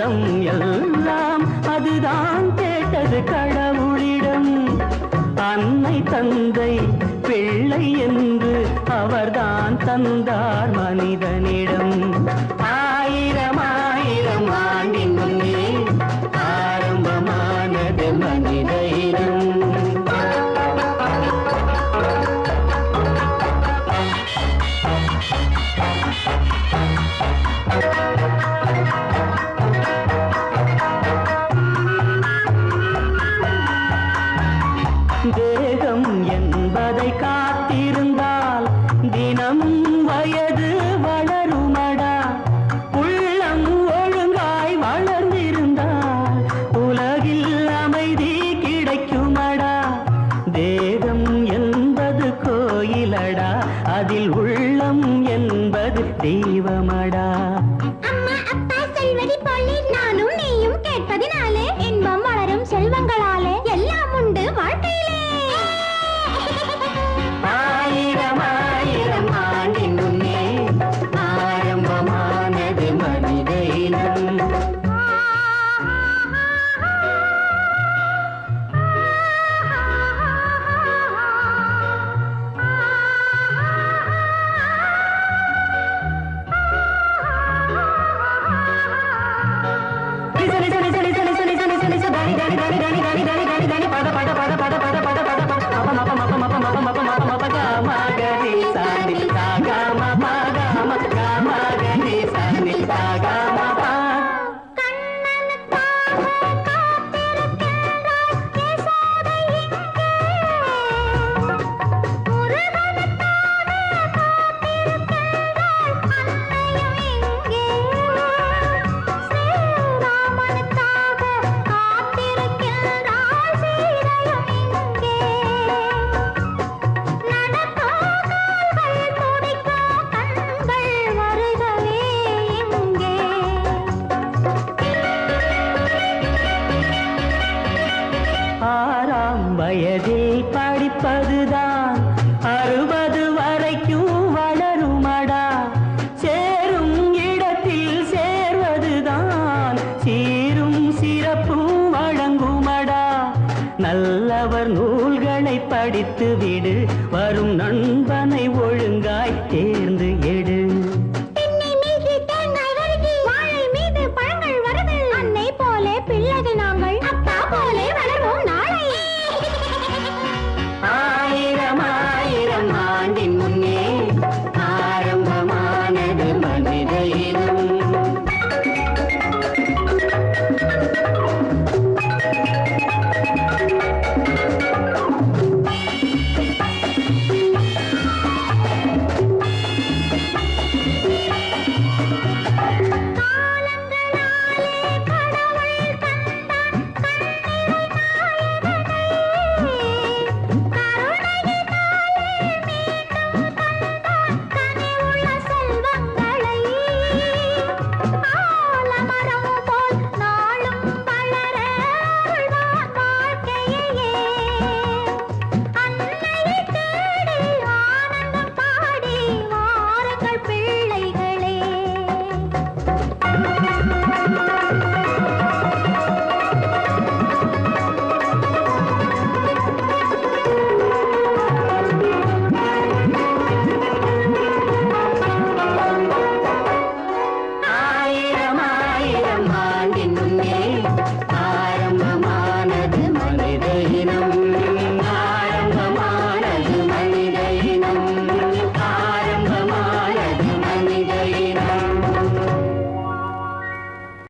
காலம் எல்லாம் அதுதான் கேட்டது கடவுளிடம். அன்னை தந்தை பிள்ளை என்று அவர்தான் தந்தார் மனிதனிடம். ஆயிரம் ஆயிரம் ஆண்டின் முன்னே ஆரம்பமானது மனித இனம். தேகம் என்பதை காத்திருந்தால் தினமும் வயது வளருமடா. உள்ளம் ஒழுங்காய் வளர்ந்திருந்தால் உலகில் அமைதி கிடைக்குமடா. தேகம் என்பது கோயிலடா, அதில் உள்ளம் என்பது தெய்வமடா. அம்மா அப்பா செல்வதி போலே நானும் நீயும் கேட்பதினாலே இன்பம் வளரும் செல்வங்களாலே எல்லாம் உண்டு வாழ்க்கையிலே. ஆயிரம் ஆயிரம் ஆண்டின் முன்னே ஆரம்பமானது மனித இனம். வயதில் படிப்பதுதான் 60 வரைக்கும் வளருமடா. சேரும் இடத்தில் சேர்வதுதான் சீரும் சிறப்பும் வழங்குமடா. நல்லவர் நூல்களை படித்து விடு, வரும் நண்பனை ஒழுங்காய் தேர்ந்து எடு. ஆயிரம் ஆயிரம் ஆண்டின் முன்னே ஆரம்பமானது மனித இனம்.